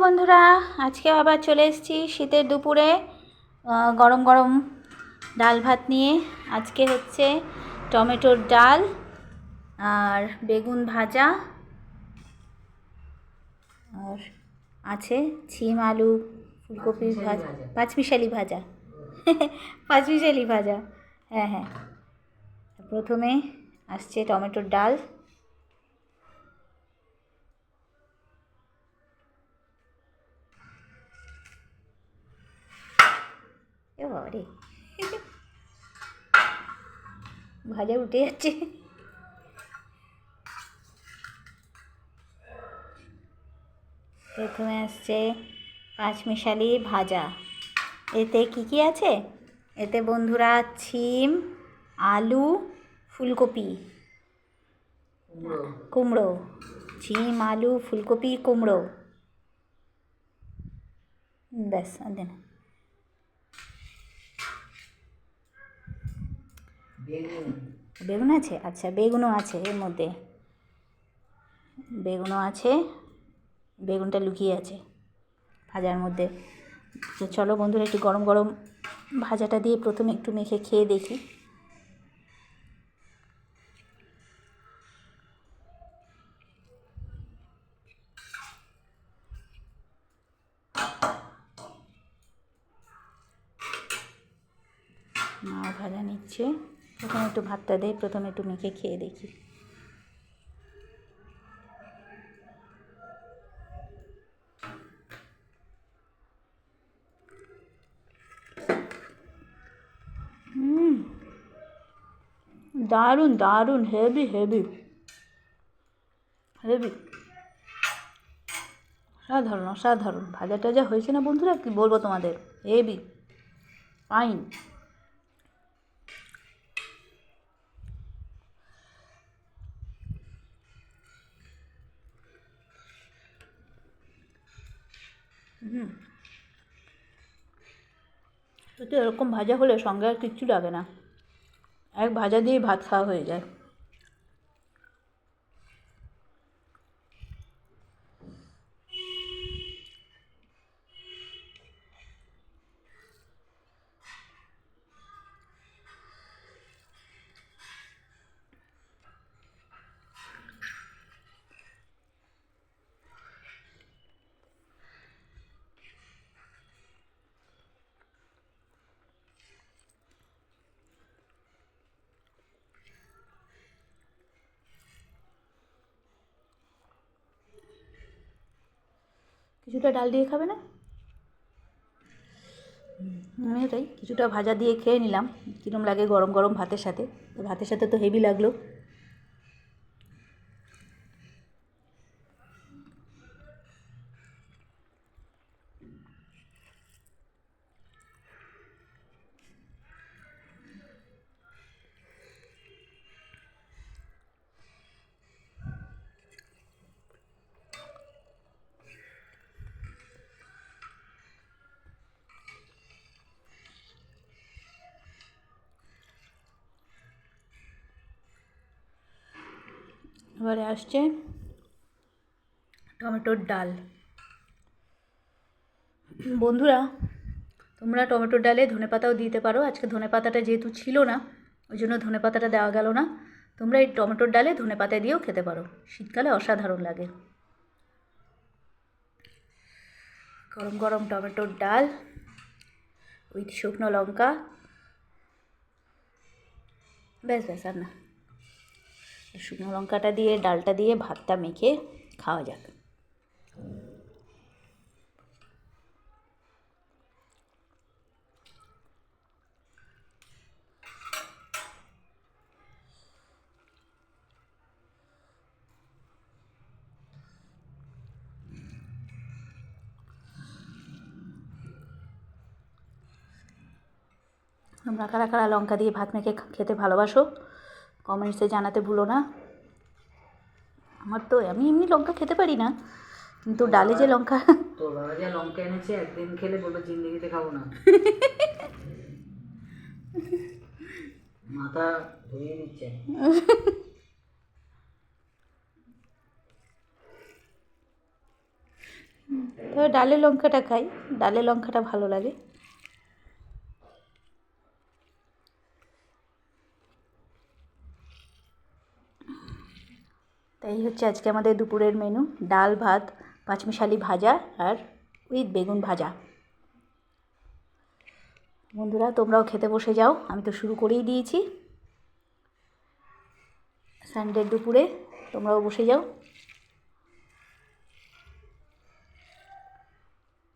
বন্ধুরা, আজকে আবার চলে এসেছি শীতের দুপুরে গরম গরম ডাল ভাত নিয়ে। আজকে হচ্ছে টমেটোর ডাল আর বেগুন ভাজা, আর আছে ছিম আলু ফুলকপির ভাজা, পাঁচমিশালি ভাজা। পাঁচমিশালি ভাজা, হ্যাঁ হ্যাঁ। প্রথমে আসছে টমেটোর ডাল। এ বাবা রে, ভাজা উঠে যাচ্ছে। প্রথমে আসছে পাঁচমিশালি ভাজা। এতে কি কি আছে? এতে বন্ধুরা ছিম, আলু, ফুলকপি, কুমড়ো, ছিম আলু ফুলকপি কুমড়ো, ব্যাস। আর দেন বেগুন আছে, আচ্ছা বেগুনও আছে এর মধ্যে, বেগুনও আছে, বেগুনটা লুকিয়ে আছে ভাজার মধ্যে। তো চলো বন্ধুরা, একটু গরম গরম ভাজাটা দিয়ে প্রথমে একটু মেখে খেয়ে দেখি। মা ভাজা নিচ্ছে, প্রথমে একটু ভাতটা দেয়, প্রথমে একটু মেখে খেয়ে দেখি। দারুণ দারুণ, হেভি হেভি হেভি, অসাধারণ অসাধারণ। ভাজাটা যা হয়েছে না বন্ধুরা, কী বলবো তোমাদের, হেভি ফাইন। তো এরকম ভাজা হলে সঙ্গে আর কিচ্ছু লাগে না, এক ভাজা দিয়েই ভাত খাওয়া হয়ে যায়। কিছুটা ডাল দিয়ে খাবে না? আমিও তাই, কিছুটা ভাজা দিয়ে খেয়ে নিলাম, কীরকম লাগে গরম গরম ভাতের সাথে। তো ভাতের সাথে তো হেভি লাগলো। এবারে আসছে টমেটোর ডাল। বন্ধুরা, তোমরা টমেটোর ডালে ধনেপাতাও দিতে পারো। আজকে ধনেপাতাটা যেহেতু ছিল না, ওই জন্য ধনেপাতাটা দেওয়া গেল না। তোমরা এই টমেটোর ডালে ধনেপাতা দিয়েও খেতে পারো, শীতকালে অসাধারণ লাগে। গরম গরম টমেটোর ডাল উইথ শুকনো লঙ্কা, ব্যাস ব্যাস। আর না, শুকনো লঙ্কাটা দিয়ে ডালটা দিয়ে ভাতটা মেখে খাওয়া যাক। তোমরা কারা কারা লঙ্কা দিয়ে ভাত মেখে খেতে ভালোবাসো, কমেন্টসে জানাতে ভুলো না। আমি এমনি লঙ্কা খেতে পারি না, কিন্তু ডালে যে লঙ্কা, তোর বাবা যা লঙ্কা এনেছে, একদিন খেলে বলবো জিন্দেগিতে খাবো না। মাথা ধুয়ে দিচ্ছে। তবে ডালের লঙ্কাটা খাই, ডালের লঙ্কাটা ভালো লাগে। তাই হচ্ছে আজকে আমাদের দুপুরের মেনু, ডাল ভাত, পাঁচমিশালি ভাজা আর উইথ বেগুন ভাজা। বন্ধুরা তোমরাও খেতে বসে যাও, আমি তো শুরু করেই দিয়েছি। সানডের দুপুরে তোমরাও বসে যাও।